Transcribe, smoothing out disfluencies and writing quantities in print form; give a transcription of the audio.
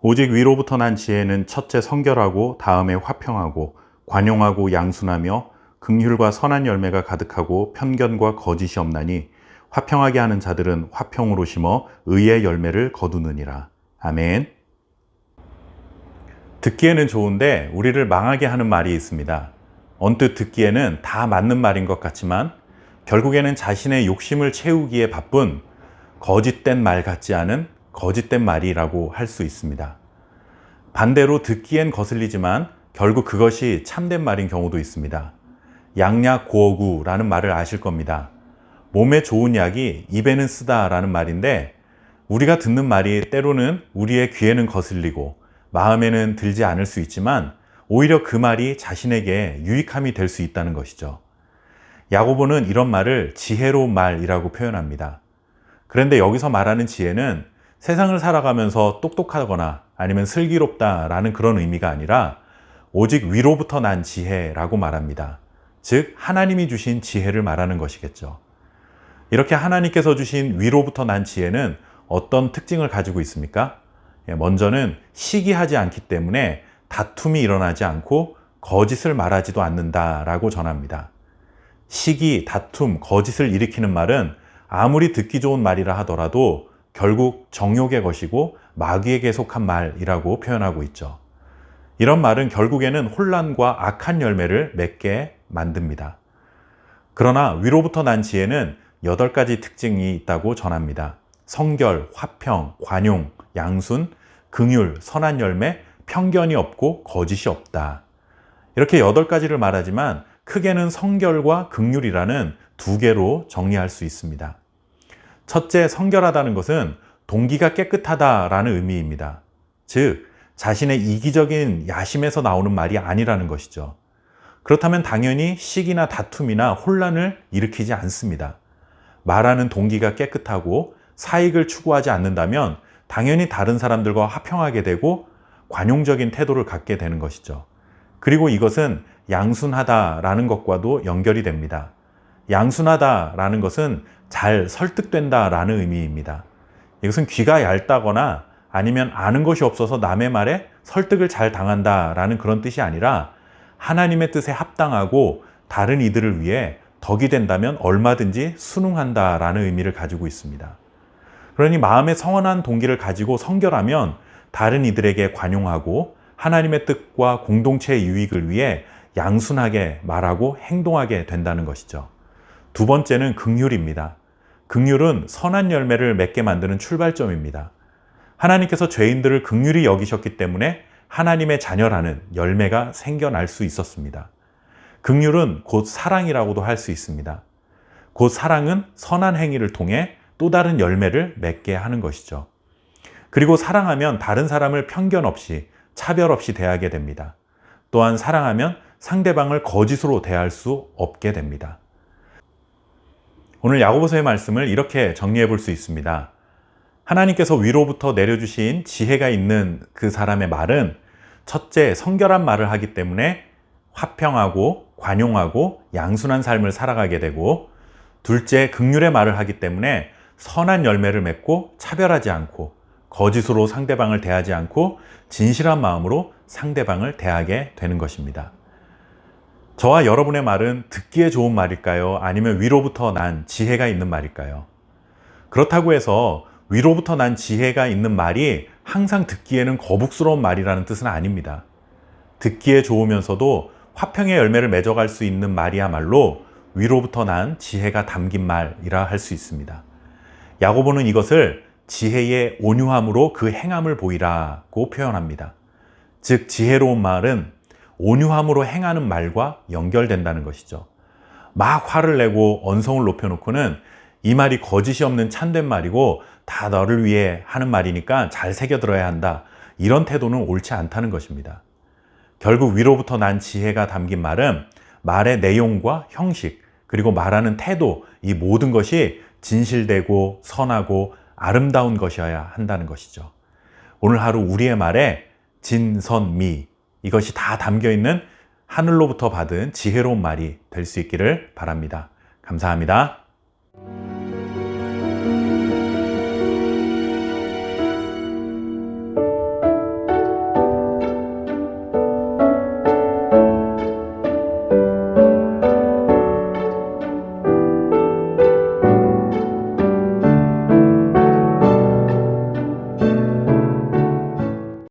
오직 위로부터 난 지혜는 첫째 성결하고 다음에 화평하고 관용하고 양순하며 긍휼과 선한 열매가 가득하고 편견과 거짓이 없나니 화평하게 하는 자들은 화평으로 심어 의의 열매를 거두느니라. 아멘. 듣기에는 좋은데 우리를 망하게 하는 말이 있습니다. 언뜻 듣기에는 다 맞는 말인 것 같지만 결국에는 자신의 욕심을 채우기에 바쁜 거짓된 말 같지 않은 거짓된 말이라고 할 수 있습니다. 반대로 듣기엔 거슬리지만 결국 그것이 참된 말인 경우도 있습니다. 양약 고어구라는 말을 아실 겁니다. 몸에 좋은 약이 입에는 쓰다라는 말인데 우리가 듣는 말이 때로는 우리의 귀에는 거슬리고 마음에는 들지 않을 수 있지만 오히려 그 말이 자신에게 유익함이 될 수 있다는 것이죠. 야고보는 이런 말을 지혜로운 말이라고 표현합니다. 그런데 여기서 말하는 지혜는 세상을 살아가면서 똑똑하거나 아니면 슬기롭다라는 그런 의미가 아니라 오직 위로부터 난 지혜라고 말합니다. 즉 하나님이 주신 지혜를 말하는 것이겠죠. 이렇게 하나님께서 주신 위로부터 난 지혜는 어떤 특징을 가지고 있습니까? 먼저는 시기하지 않기 때문에 다툼이 일어나지 않고 거짓을 말하지도 않는다라고 전합니다. 시기, 다툼, 거짓을 일으키는 말은 아무리 듣기 좋은 말이라 하더라도 결국 정욕의 것이고 마귀에게 속한 말이라고 표현하고 있죠. 이런 말은 결국에는 혼란과 악한 열매를 맺게 만듭니다. 그러나 위로부터 난 지혜는 8가지 특징이 있다고 전합니다. 성결, 화평, 관용, 양순, 긍휼, 선한 열매, 편견이 없고 거짓이 없다. 이렇게 8가지를 말하지만 크게는 성결과 긍휼이라는 2개로 정리할 수 있습니다. 첫째, 성결하다는 것은 동기가 깨끗하다라는 의미입니다. 즉, 자신의 이기적인 야심에서 나오는 말이 아니라는 것이죠. 그렇다면 당연히 시기나 다툼이나 혼란을 일으키지 않습니다. 말하는 동기가 깨끗하고 사익을 추구하지 않는다면 당연히 다른 사람들과 화평하게 되고 관용적인 태도를 갖게 되는 것이죠. 그리고 이것은 양순하다라는 것과도 연결이 됩니다. 양순하다라는 것은 잘 설득된다라는 의미입니다. 이것은 귀가 얇다거나 아니면 아는 것이 없어서 남의 말에 설득을 잘 당한다라는 그런 뜻이 아니라 하나님의 뜻에 합당하고 다른 이들을 위해 덕이 된다면 얼마든지 순응한다라는 의미를 가지고 있습니다. 그러니 마음의 선한 동기를 가지고 성결하면 다른 이들에게 관용하고 하나님의 뜻과 공동체의 유익을 위해 양순하게 말하고 행동하게 된다는 것이죠. 2번째는 긍휼입니다. 긍휼은 선한 열매를 맺게 만드는 출발점입니다. 하나님께서 죄인들을 긍휼히 여기셨기 때문에 하나님의 자녀라는 열매가 생겨날 수 있었습니다. 긍휼은 곧 사랑이라고도 할 수 있습니다. 곧 사랑은 선한 행위를 통해 또 다른 열매를 맺게 하는 것이죠. 그리고 사랑하면 다른 사람을 편견 없이 차별 없이 대하게 됩니다. 또한 사랑하면 상대방을 거짓으로 대할 수 없게 됩니다. 오늘 야고보서의 말씀을 이렇게 정리해 볼 수 있습니다. 하나님께서 위로부터 내려주신 지혜가 있는 그 사람의 말은 첫째, 성결한 말을 하기 때문에 화평하고 관용하고 양순한 삶을 살아가게 되고, 둘째, 긍휼의 말을 하기 때문에 선한 열매를 맺고 차별하지 않고 거짓으로 상대방을 대하지 않고 진실한 마음으로 상대방을 대하게 되는 것입니다. 저와 여러분의 말은 듣기에 좋은 말일까요? 아니면 위로부터 난 지혜가 있는 말일까요? 그렇다고 해서 위로부터 난 지혜가 있는 말이 항상 듣기에는 거북스러운 말이라는 뜻은 아닙니다. 듣기에 좋으면서도 화평의 열매를 맺어갈 수 있는 말이야말로 위로부터 난 지혜가 담긴 말이라 할 수 있습니다. 야고보는 이것을 지혜의 온유함으로 그 행함을 보이라고 표현합니다. 즉 지혜로운 말은 온유함으로 행하는 말과 연결된다는 것이죠. 막 화를 내고 언성을 높여놓고는 이 말이 거짓이 없는 참된 말이고 다 너를 위해 하는 말이니까 잘 새겨들어야 한다, 이런 태도는 옳지 않다는 것입니다. 결국 위로부터 난 지혜가 담긴 말은 말의 내용과 형식, 그리고 말하는 태도, 이 모든 것이 진실되고 선하고 아름다운 것이어야 한다는 것이죠. 오늘 하루 우리의 말에 진, 선, 미, 이것이 다 담겨있는 하늘로부터 받은 지혜로운 말이 될 수 있기를 바랍니다. 감사합니다.